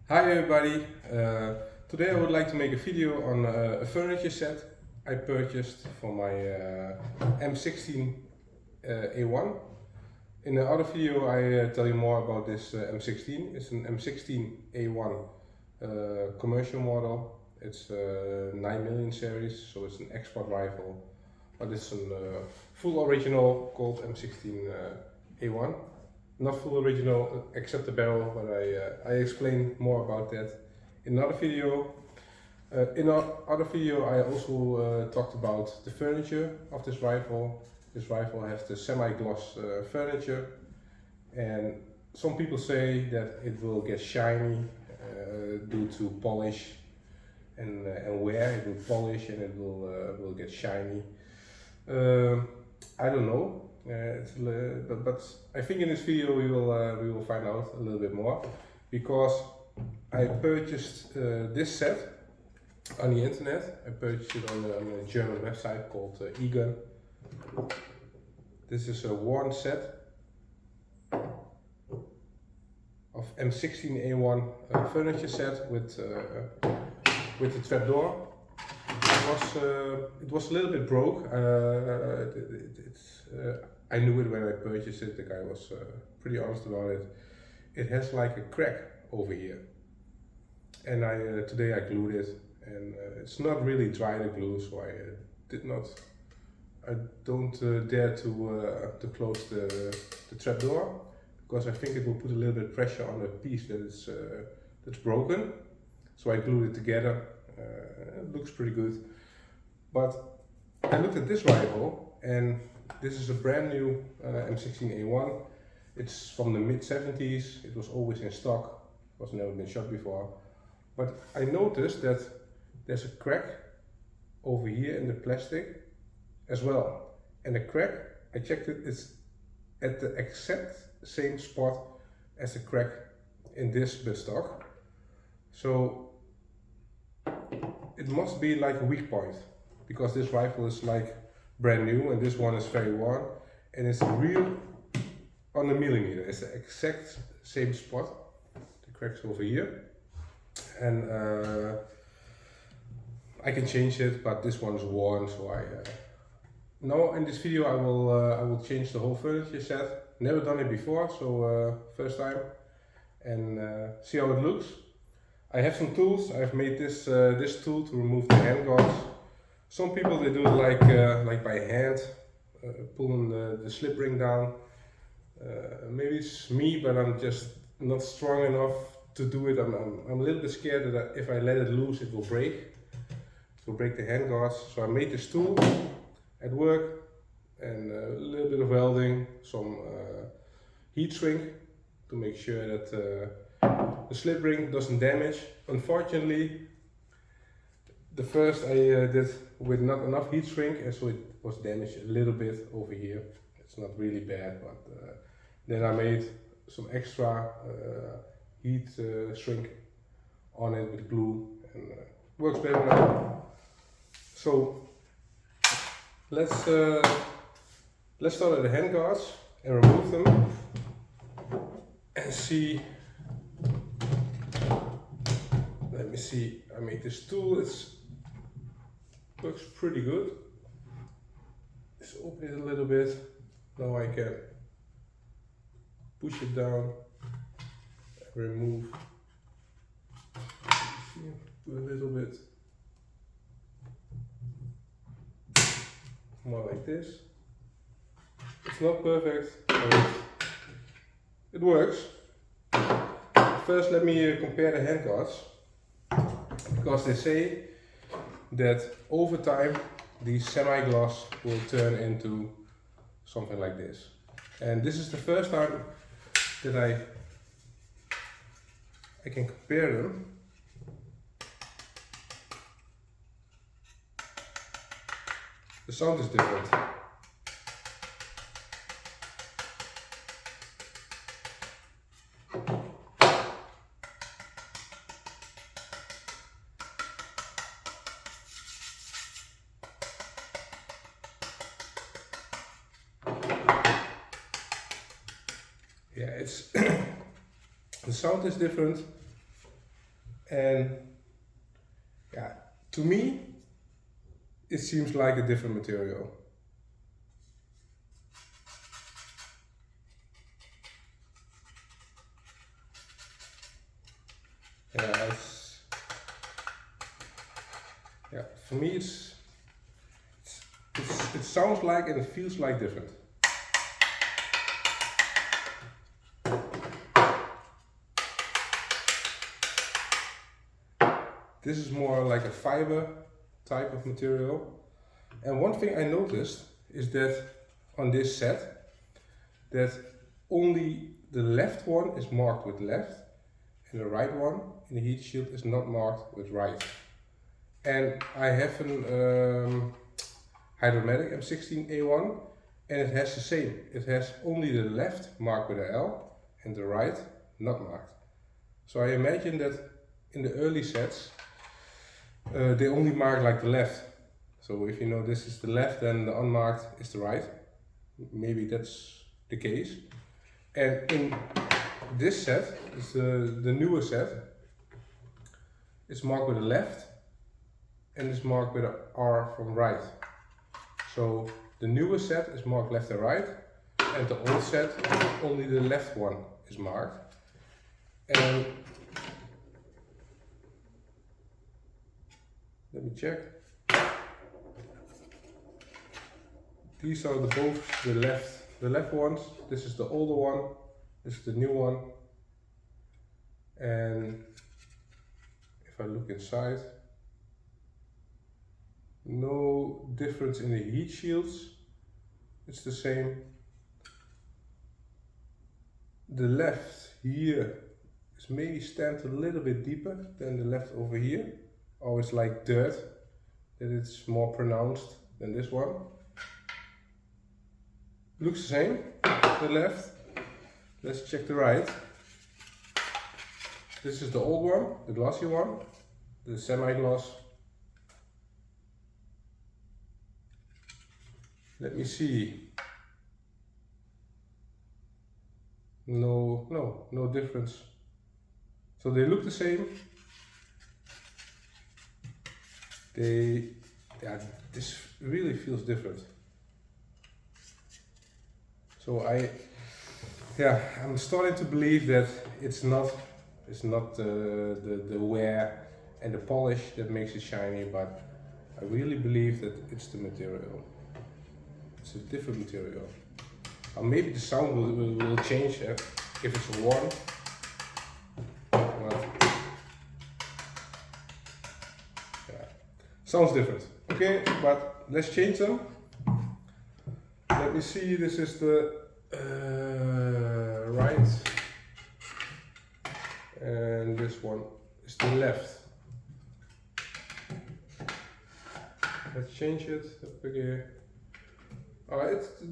Hi everybody, today I would like to make a video on a furniture set I purchased for my M16A1. In the other video I tell you more about this M16. It's an M16A1 commercial model. It's a 9mm series, so it's an export rifle, but it's a full original Colt M16A1. Not full original except the barrel, but I explain more about that in another video. In our other video I also talked about the furniture of this rifle. This rifle has the semi-gloss furniture, and some people say that it will get shiny due to polish and wear. It will polish and it will get shiny. I don't know. But I think in this video we will find out a little bit more, because I purchased this set on the internet. I purchased it on a German website called eGun. This is a worn set of M16A1 furniture set with the trapdoor. It was a little bit broke. I knew it when I purchased it. The guy was pretty honest about it. It has like a crack over here, and today I glued it, and it's not really dry to glue, so I don't dare to close the trapdoor, because I think it will put a little bit of pressure on the piece that's broken. So I glued it together. It looks pretty good. But I looked at this rifle, and this is a brand new M16A1. It's from the mid-70s. It was always in stock. It was never been shot before. But I noticed that there's a crack over here in the plastic as well. And the crack, I checked it, it's at the exact same spot as the crack in this buttstock. So it must be like a weak point, because this rifle is like brand new and this one is very worn, and it's real on the millimeter. It's the exact same spot. The crack's over here, and I can change it, but this one's worn, so now in this video I will change the whole furniture set. Never done it before, so first time, and see how it looks. I have some tools. I've made this tool to remove the handguards. Some people, they do it like by hand, pulling the slip ring down. Maybe it's me, but I'm just not strong enough to do it. I'm a little bit scared that if I let it loose, it will break. It will break the handguards. So I made this tool at work, and a little bit of welding, some heat shrink to make sure that the slip ring doesn't damage. Unfortunately, the first I did with not enough heat shrink, and so it was damaged a little bit over here. It's not really bad, but then I made some extra heat shrink on it with glue, and works better now. So let's start at the handguards and remove them and see. Let me see. I made this tool. Looks pretty good. Just open it a little bit. Now I can push it down and remove. Do a little bit more like this. It's not perfect, but it works. First, let me compare the handguards, because they say that over time these semi-gloss will turn into something like this. And this is the first time that I can compare them. The sound is different. Yeah, it's the sound is different. And yeah, to me, it seems like a different material. Yeah, for me it sounds like and it feels like different. This is more like a fiber type of material. And one thing I noticed is that on this set, that only the left one is marked with left and the right one in the heat shield is not marked with right. And I have an Hydromatic M16a1 and it has the same. It has only the left marked with a L and the right not marked. So I imagine that in the early sets they only mark like the left. So if you know this is the left, then the unmarked is the right. Maybe that's the case. And in this set, is the newer set, it's marked with a left and it's marked with an R from right. So the newer set is marked left and right, and the old set, only the left one is marked. And let me check. These are both the left ones. This is the older one. This is the new one. And if I look inside, no difference in the heat shields. It's the same. The left here is maybe stamped a little bit deeper than the left over here. Or it's like dirt, that it's more pronounced than this one. Looks the same, the left. Let's check the right. This is the old one, the glossy one, the semi-gloss. Let me see. No difference. So they look the same. This really feels different. So I'm starting to believe that it's not the wear and the polish that makes it shiny, but I really believe that it's the material. It's a different material. Or maybe the sound will change if it's worn. But, yeah. Sounds different. Okay, but let's change them. Let me see, this is the right and this one is the left. Let's change it. Okay.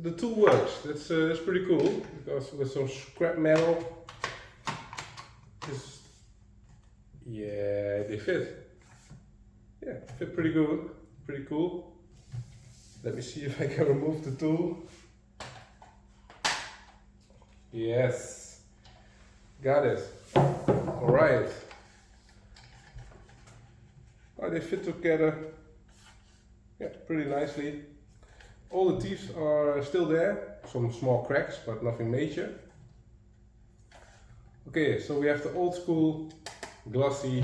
The tool works. That's pretty cool because with some scrap metal, they fit. Yeah, fit pretty good. Pretty cool. Let me see if I can remove the tool. Yes, got it. All right. Oh, they fit together. Yeah, pretty nicely. All the teeth are still there. Some small cracks, but nothing major. Okay, so we have the old school glossy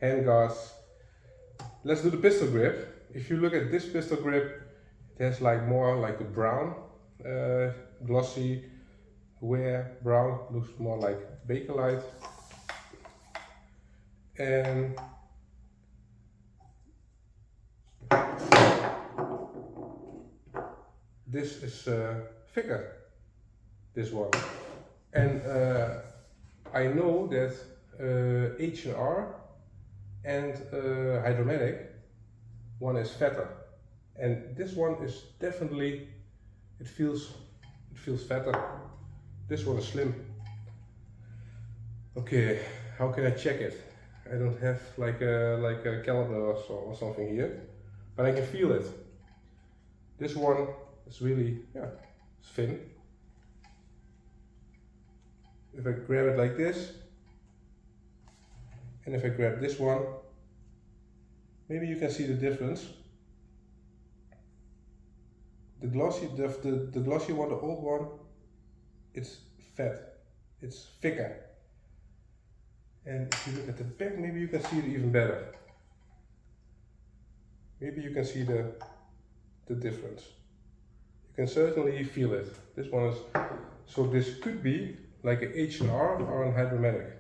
handguards. Let's do the pistol grip. If you look at this pistol grip, it has like more like a brown, glossy wear. Brown looks more like Bakelite. And this is thicker, this one. And I know that H&R and Hydromatic one is fatter, and this one is definitely, it feels fatter. This one is slim. Okay, how can I check it? I don't have like a caliper or something here, but I can feel it. This one is really, it's thin. If I grab it like this, And if I grab this one, maybe you can see the difference. The glossy one, the old one, it's fat, it's thicker. And if you look at the back, maybe you can see it even better. Maybe you can see the difference. You can certainly feel it. This one is, so this could be like an H&R or an hydromatic.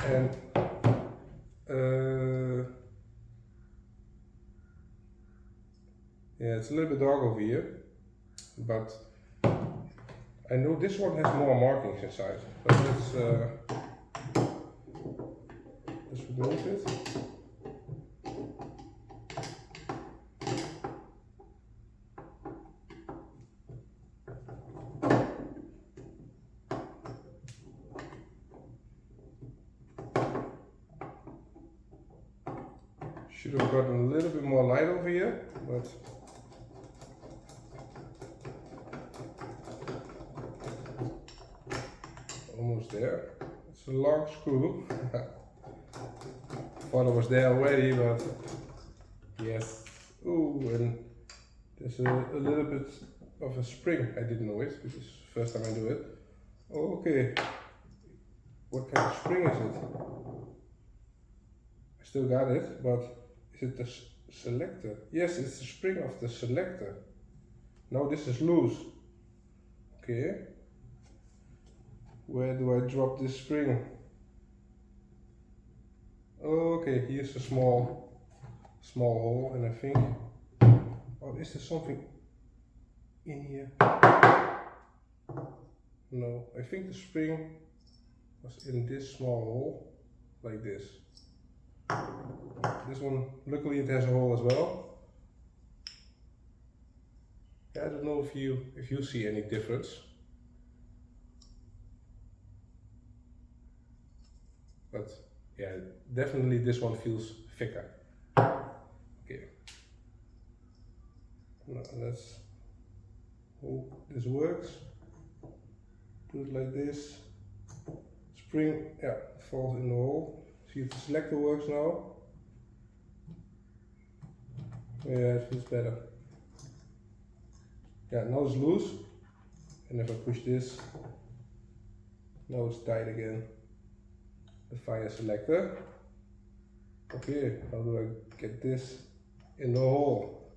And yeah, it's a little bit dark over here, but I know this one has more markings inside. But let's remove it. Should have gotten a little bit more light over here, but almost there. It's a long screw. Thought it was there already, but yes. Ooh, and there's a little bit of a spring. I didn't know it because it's the first time I do it. Okay. What kind of spring is it? I still got it, but is it the selector? Yes, it's the spring of the selector. Now this is loose. Okay. Where do I drop this spring? Okay, here's a small hole, and I think, oh, is there something in here? No, I think the spring was in this small hole, like this. This one, luckily it has a hole as well. I don't know if you see any difference. But yeah, definitely this one feels thicker. Okay. Now let's hope this works. Do it like this. Spring, yeah, falls in the hole. See if the selector works now. Yeah, it feels better. Yeah, now it's loose. And if I push this, now it's tight again. The fire selector. Okay, how do I get this in the hole?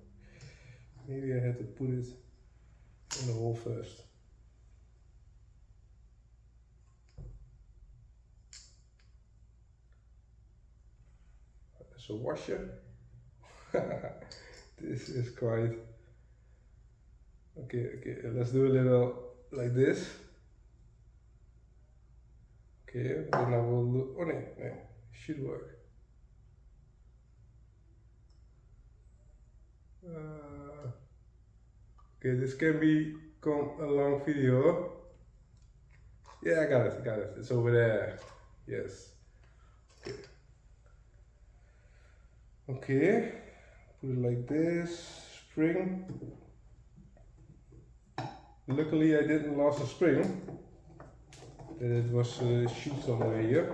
Maybe I had to put it in the hole first. There's a washer. This is quite... Okay, let's do a little like this. Okay, then I will look. Oh no, it should work. Okay, this can become a long video. Yeah, I got it. It's over there. Yes. Okay, put it like this. Spring. Luckily, I didn't lose a spring. It was shoot somewhere here.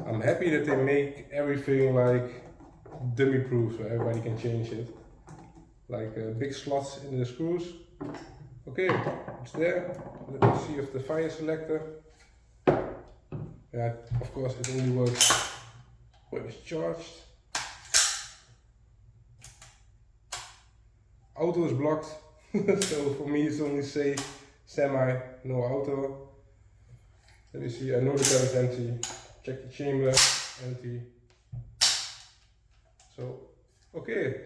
I'm happy that they make everything like dummy proof so everybody can change it. Like big slots in the screws. Okay, it's there. Let me see if the fire selector. Yeah, of course it only works when it's charged. Auto is blocked, so for me it's only say semi, no auto. Let me see, I know the gun is empty. Check the chamber, empty. So, okay,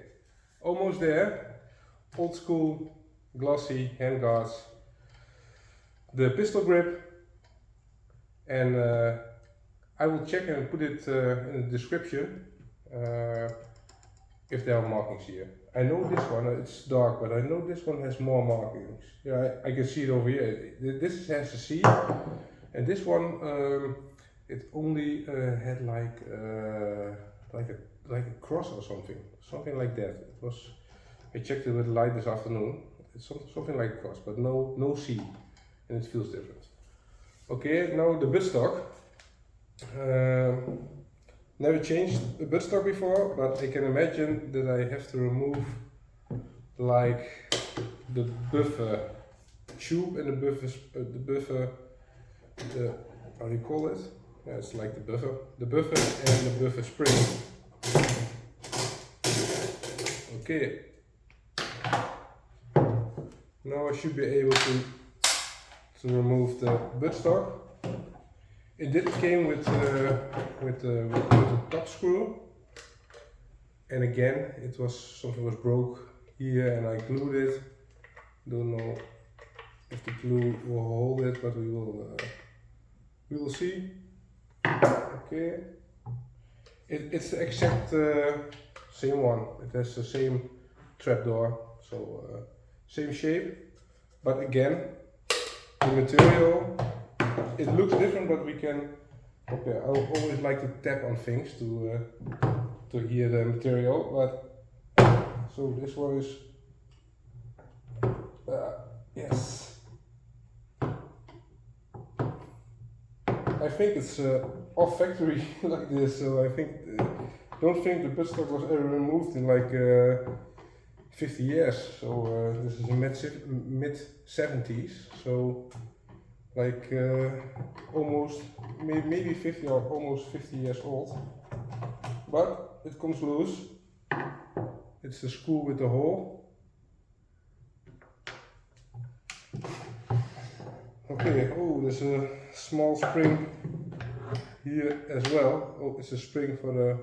almost there. Old school, glossy handguards. The pistol grip, and I will check and put it in the description if there are markings here. I know this one, it's dark, but I know this one has more markings. Yeah, I can see it over here. This has a C, and this one it only had like a cross or something like that. It was. I checked it with the light this afternoon. It's something like a cross, but no C. and it feels different. Okay, now the buttstock. Never changed a buttstock before, but I can imagine that I have to remove like the buffer tube and the how do you call it? Yeah, it's like the buffer and the buffer spring. Okay. Now I should be able to remove the buttstock. It did came with the top screw, and again something was broke here, and I glued it. Don't know if the glue will hold it, but we will see. Okay, it's the exact same one. It has the same trapdoor, so same shape, but again the material. It looks different, but we can. Okay, I always like to tap on things to hear the material. But so this one is yes. I think it's off factory like this. So I think don't think the buttstock was ever removed in like 50 years. So this is mid 70s. So. Like almost maybe 50 or almost 50 years old, but it comes loose. It's the screw with the hole. Okay, oh, there's a small spring here as well. Oh, it's a spring for the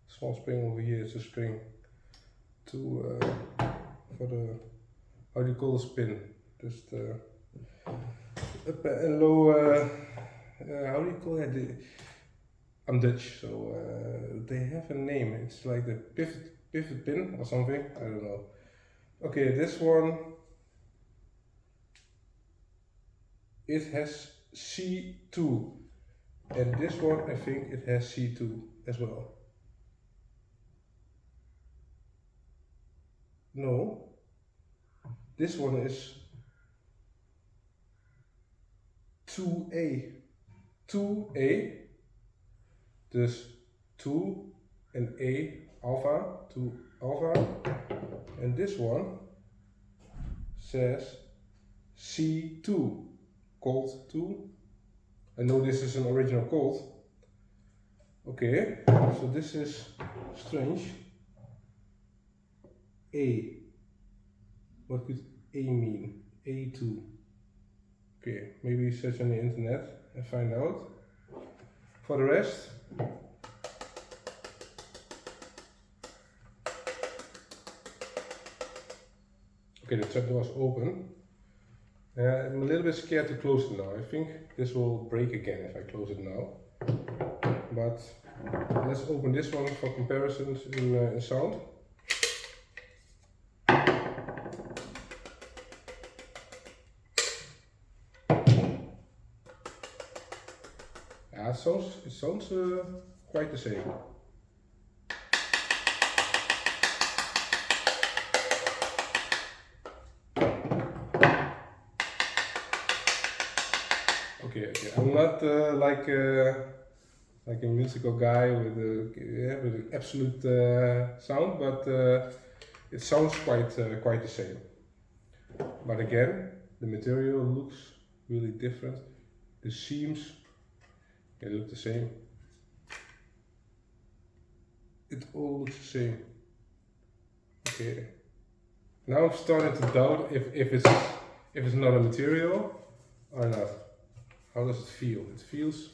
small spring over here. It's a spring to for the, how do you call the spin? Just up and low, how do you call that? I'm Dutch, so they have a name. It's like the pivot pin or something. I don't know. Okay, this one, it has C2, and this one I think it has C2 as well. No, this one is 2A. 2A, dus 2 and A alpha, 2 alpha, and this one says C2, Colt 2. I know this is an original Colt. Okay, so this is strange. A, what could A mean? A2. Okay, maybe search on the internet and find out. For the rest, okay, the trapdoor is open. I'm a little bit scared to close it now. I think this will break again if I close it now. But let's open this one for comparisons in sound. Yeah, it sounds quite the same. Okay, I'm not like a musical guy with an absolute sound, but it sounds quite the same. But again, the material looks really different. The seams, they look the same. It all looks the same. Okay. Now I'm starting to doubt if it's not a material or not. How does it feel? It feels.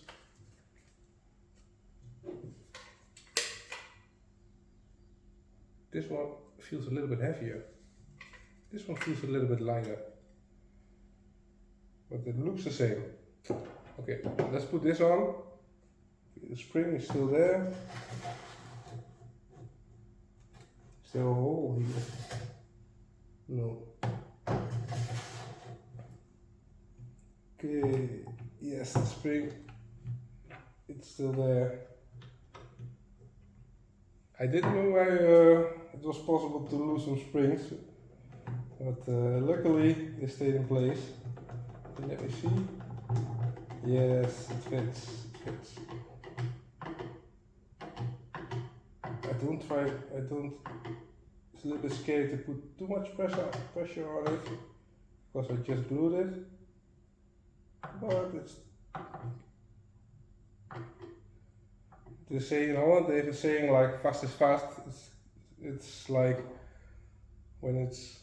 This one feels a little bit heavier. This one feels a little bit lighter. But it looks the same. Okay, let's put this on. The spring is still there. Still a hole here. No. Okay, yes, the spring, it's still there. I didn't know it was possible to lose some springs. but luckily they stayed in place. Let me see. Yes, it fits. It's a little bit scary to put too much pressure on it, because I just glued it. But it's, they say in Holland, they have a saying like fast is fast. It's like when it's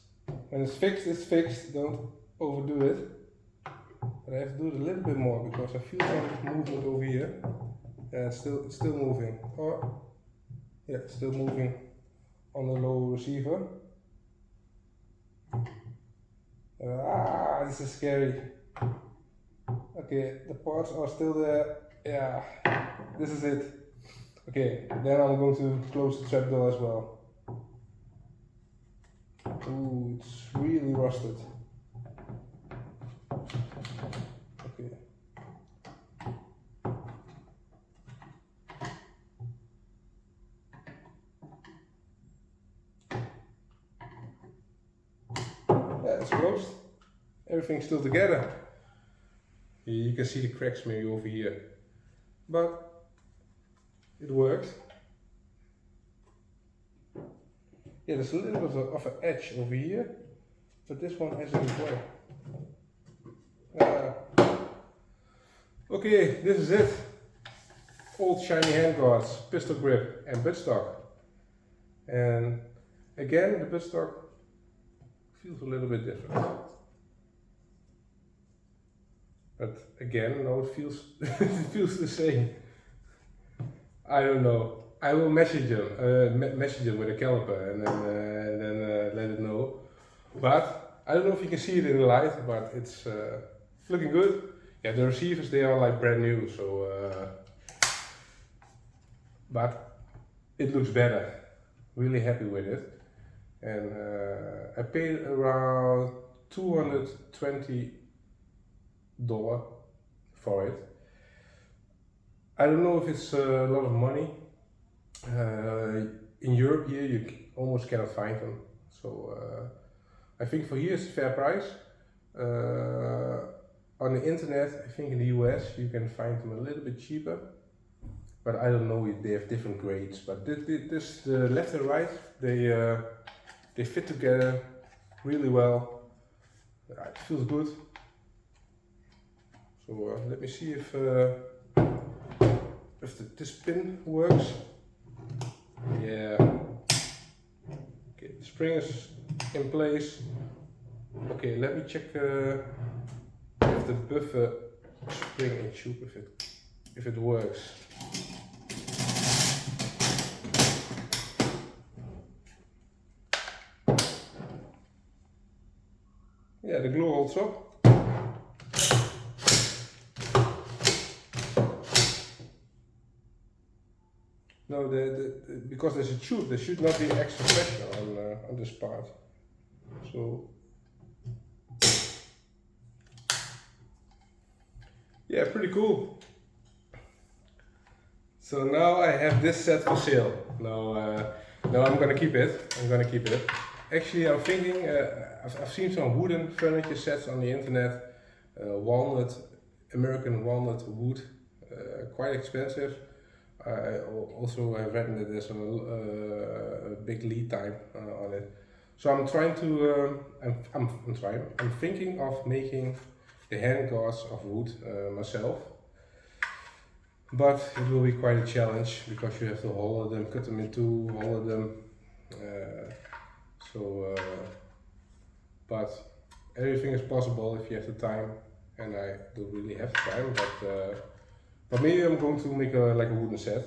fixed, it's fixed. Don't overdo it. But I have to do it a little bit more because I feel some movement over here. Yeah, it's still moving. Oh, yeah, still moving on the low receiver. This is scary. Okay, the parts are still there. Yeah, this is it. Okay, then I'm going to close the trapdoor as well. Ooh, it's really rusted. Okay. Yeah, it's closed. Everything's still together. You can see the cracks maybe over here, but it works. Yeah, there's a little bit of an edge over here, but this one has it as well. Okay, this is it. Old shiny handguards, pistol grip and buttstock. And again, the buttstock feels a little bit different. But again, no, it feels it feels the same. I don't know. I will message them with a caliper and then let it know. But I don't know if you can see it in the light, but it's looking good. Yeah, the receivers, they are like brand new, so but it looks better. Really happy with it. And I paid around $220 for it. I don't know if it's a lot of money. In Europe here you almost cannot find them. So I think for here it's a fair price. On the internet, I think in the US you can find them a little bit cheaper. But I don't know if they have different grades. But this the left and right, they fit together really well. It feels good. So let me see if this pin works. Yeah. Okay, the spring is in place. Okay, let me check if the buffer spring and tube if it works. Yeah, the glue holds up. No, because there's a tube, there should not be extra pressure on this part. So yeah, pretty cool. So now I have this set for sale. No, I'm gonna keep it. Actually, I'm thinking, I've seen some wooden furniture sets on the internet, walnut, American walnut wood, quite expensive. I also have read that there's a big lead time on it. So I'm trying to, I'm thinking of making the handguards of wood myself. But it will be quite a challenge because you have to hollow them, cut them in two, hollow them. But everything is possible if you have the time, and I don't really have the time. But maybe I'm going to make like a wooden set.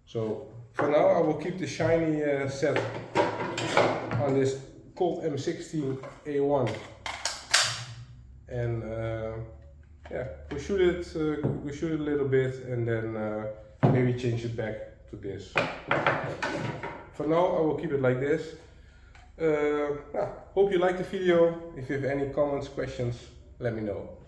So for now I will keep the shiny set on this Colt M16a1, and yeah, we shoot it a little bit, and then maybe change it back to this. For now I will keep it like this. Hope you liked the video. If you have any comments, questions, let me know.